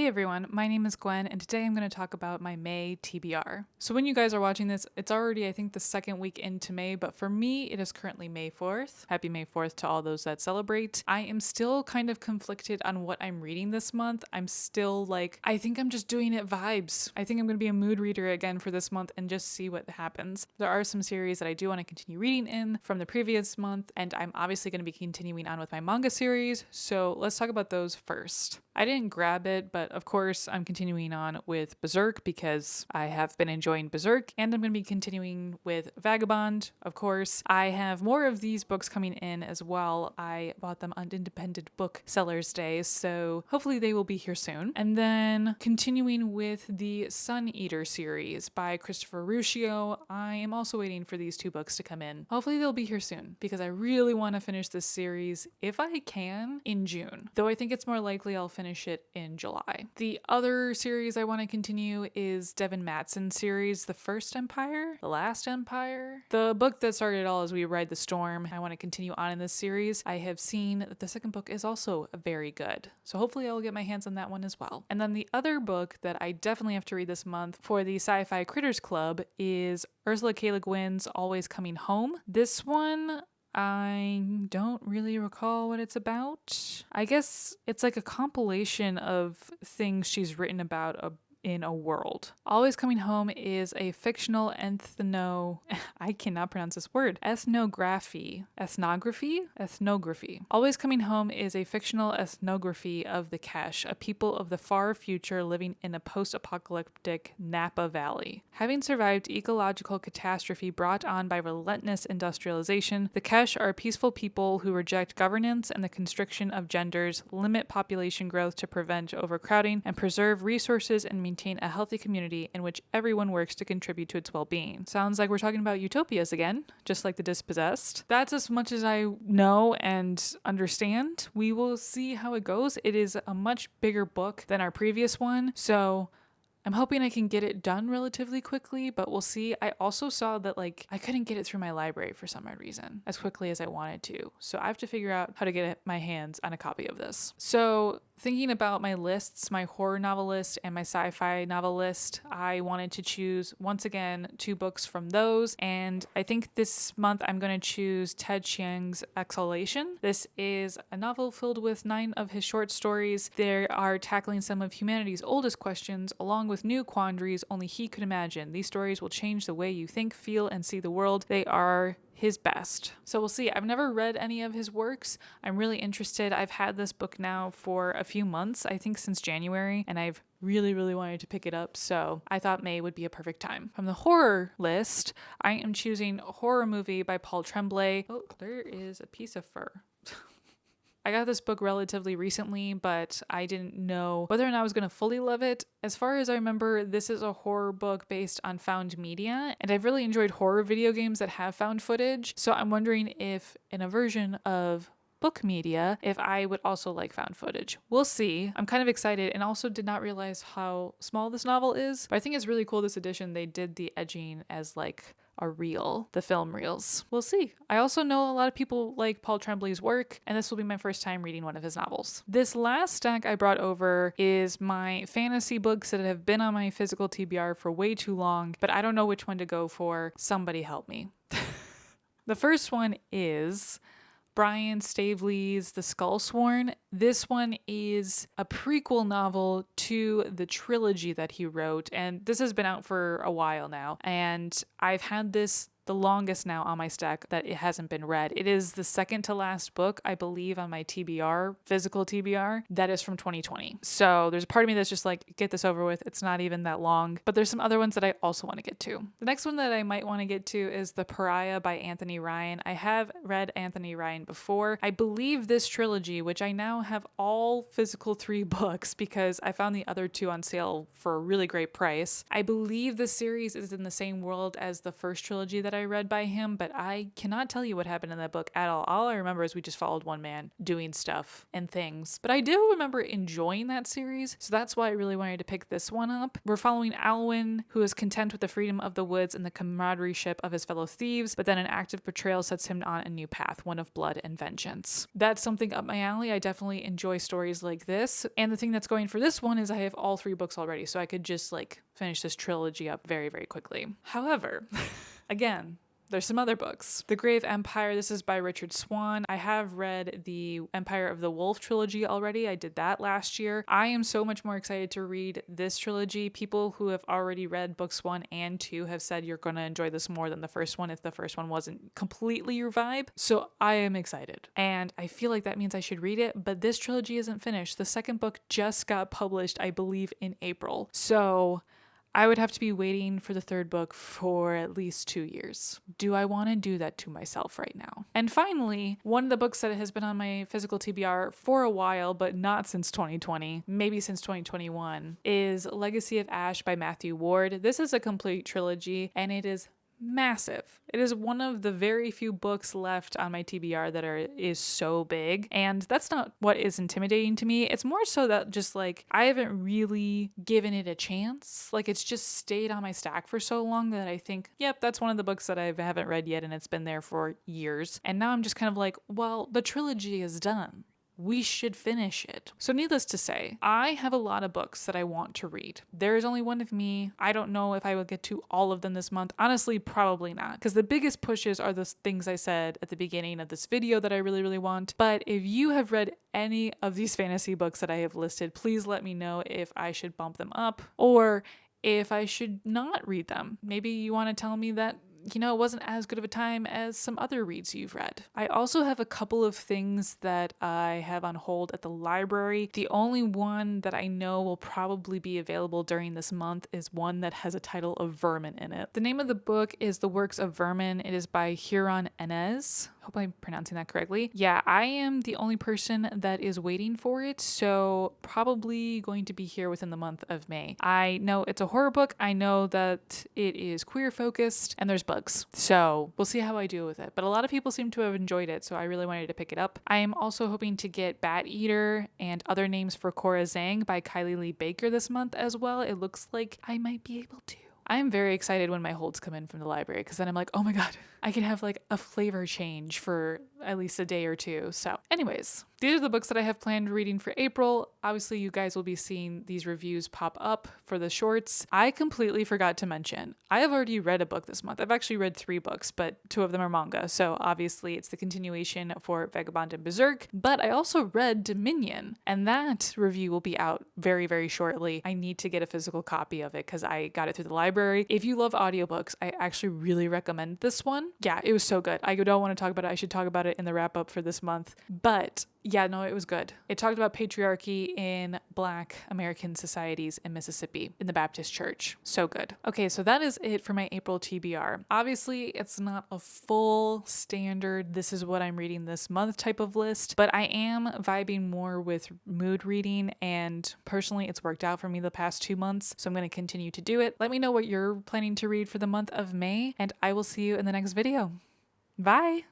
Hey everyone, my name is Gwen, and today I'm going to talk about my May TBR. So when you guys are watching this, it's already, I think, the second week into May, but for me, it is currently May 4th. Happy May 4th to all those that celebrate. I am still kind of conflicted on what I'm reading this month. I'm still like, I think I'm just doing it vibes. I think I'm going to be a mood reader again for this month and just see what happens. There are some series that I do want to continue reading in from the previous month, and I'm obviously going to be continuing on with my manga series, so let's talk about those first. I didn't grab it, but of course I'm continuing on with Berserk because I have been enjoying Berserk, and I'm going to be continuing with Vagabond, of course. I have more of these books coming in as well. I bought them on Independent Booksellers Day, so hopefully they will be here soon. And then continuing with the Sun Eater series by Christopher Ruscio, I am also waiting for these two books to come in. Hopefully they'll be here soon because I really want to finish this series, if I can, in June. Though I think it's more likely I'll finish it in July. The other series I want to continue is Devin Matson's series, The First Empire, The Last Empire. The book that started it all is We Ride the Storm. I want to continue on in this series. I have seen that the second book is also very good, so hopefully I'll get my hands on that one as well. And then the other book that I definitely have to read this month for the Sci-Fi Critters Club is Ursula K. Le Guin's Always Coming Home. This one, I don't really recall what it's about. I guess it's like a compilation of things she's written about in a world. Always Coming Home is a fictional I cannot pronounce this word. Ethnography. Always Coming Home is a fictional ethnography of the Kesh, a people of the far future living in a post-apocalyptic Napa Valley. Having survived ecological catastrophe brought on by relentless industrialization, the Kesh are a peaceful people who reject governance and the constriction of genders, limit population growth to prevent overcrowding, and preserve resources and maintain a healthy community in which everyone works to contribute to its well-being. Sounds like we're talking about utopias again, just like The Dispossessed. That's as much as I know and understand. We will see how it goes. It is a much bigger book than our previous one, so I'm hoping I can get it done relatively quickly, but we'll see. I also saw that I couldn't get it through my library for some odd reason as quickly as I wanted to. So I have to figure out how to get my hands on a copy of this. So thinking about my lists, my horror novel list and my sci-fi novel list, I wanted to choose, once again, two books from those. And I think this month I'm going to choose Ted Chiang's Exhalation. This is a novel filled with 9 of his short stories. They are tackling some of humanity's oldest questions, along with new quandaries only he could imagine. These stories will change the way you think, feel, and see the world. They are his best. So we'll see. I've never read any of his works. I'm really interested. I've had this book now for a few months, I think since January, and I've really wanted to pick it up, so I thought May would be a perfect time. From the horror list, I am choosing Horror Movie by Paul Tremblay. Oh, there is a piece of fur. I got this book relatively recently, but I didn't know whether or not I was going to fully love it. As far as I remember, this is a horror book based on found media, and I've really enjoyed horror video games that have found footage, so I'm wondering if in a version of book media, if I would also like found footage. We'll see. I'm kind of excited and also did not realize how small this novel is, but I think it's really cool this edition. They did the edging as a reel, the film reels. We'll see. I also know a lot of people like Paul Tremblay's work, and this will be my first time reading one of his novels. This last stack I brought over is my fantasy books that have been on my physical TBR for way too long, but I don't know which one to go for. Somebody help me. The first one is Brian Staveley's The Skullsworn. This one is a prequel novel to the trilogy that he wrote, and this has been out for a while now, and I've had this the longest now on my stack that it hasn't been read. It is the second to last book, I believe, on my TBR, physical TBR, that is from 2020. So there's a part of me that's just like, get this over with. It's not even that long, but there's some other ones that I also want to get to. The next one that I might want to get to is The Pariah by Anthony Ryan. I have read Anthony Ryan before. I believe this trilogy, which I now have all physical 3 books because I found the other 2 on sale for a really great price. I believe the series is in the same world as the first trilogy that I read by him, but I cannot tell you what happened in that book at all. All I remember is we just followed one man doing stuff and things. But I do remember enjoying that series, so that's why I really wanted to pick this one up. We're following Alwyn, who is content with the freedom of the woods and the camaraderie-ship of his fellow thieves, but then an active betrayal sets him on a new path, one of blood and vengeance. That's something up my alley. I definitely generally enjoy stories like this. And the thing that's going for this one is I have all 3 books already, so I could just like finish this trilogy up very, very quickly. However, again, there's some other books. The Grave Empire, this is by Richard Swan. I have read the Empire of the Wolf trilogy already. I did that last year. I am so much more excited to read this trilogy. People who have already read books 1 and 2 have said you're going to enjoy this more than the first one if the first one wasn't completely your vibe. So I am excited. And I feel like that means I should read it, but this trilogy isn't finished. The second book just got published, I believe, in April. So I would have to be waiting for the third book for at least 2 years. Do I want to do that to myself right now? And finally, one of the books that has been on my physical TBR for a while, but not since 2020, maybe since 2021, is Legacy of Ash by Matthew Ward. This is a complete trilogy, and it is massive. It is one of the very few books left on my TBR that is so big, and that's not what is intimidating to me. It's more so that just like I haven't really given it a chance. Like it's just stayed on my stack for so long that I think, yep, that's one of the books that I haven't read yet, and it's been there for years. And now I'm just kind of like, well, the trilogy is done. We should finish it. So needless to say, I have a lot of books that I want to read. There is only one of me. I don't know if I will get to all of them this month. Honestly, probably not. Because the biggest pushes are the things I said at the beginning of this video that I really, really want. But if you have read any of these fantasy books that I have listed, please let me know if I should bump them up or if I should not read them. Maybe you want to tell me that it wasn't as good of a time as some other reads you've read. I also have a couple of things that I have on hold at the library. The only one that I know will probably be available during this month is one that has a title of Vermin in it. The name of the book is The Works of Vermin. It is by Huron Enes. Hope I'm pronouncing that correctly. Yeah, I am the only person that is waiting for it, so probably going to be here within the month of May. I know it's a horror book. I know that it is queer focused and there's bugs. So we'll see how I do with it. But a lot of people seem to have enjoyed it, so I really wanted to pick it up. I am also hoping to get Bat Eater and Other Names for Cora Zhang by Kylie Lee Baker this month as well. It looks like I might be able to. I am very excited when my holds come in from the library because then I'm like, oh my God, I can have like a flavor change for at least a day or two. So anyways, these are the books that I have planned reading for April. Obviously, you guys will be seeing these reviews pop up for the shorts. I completely forgot to mention, I have already read a book this month. I've actually read 3 books, but 2 of them are manga. So obviously it's the continuation for Vagabond and Berserk, but I also read Dominion, and that review will be out very, very shortly. I need to get a physical copy of it because I got it through the library. If you love audiobooks, I actually really recommend this one. Yeah, it was so good. I don't want to talk about it. I should talk about it in the wrap up for this month, but yeah, no, it was good. It talked about patriarchy in Black American societies in Mississippi in the Baptist church. So good. Okay, so that is it for my April TBR. Obviously, it's not a full standard, this is what I'm reading this month type of list, but I am vibing more with mood reading, and personally, it's worked out for me the past 2 months, so I'm going to continue to do it. Let me know what you're planning to read for the month of May, and I will see you in the next video. Bye!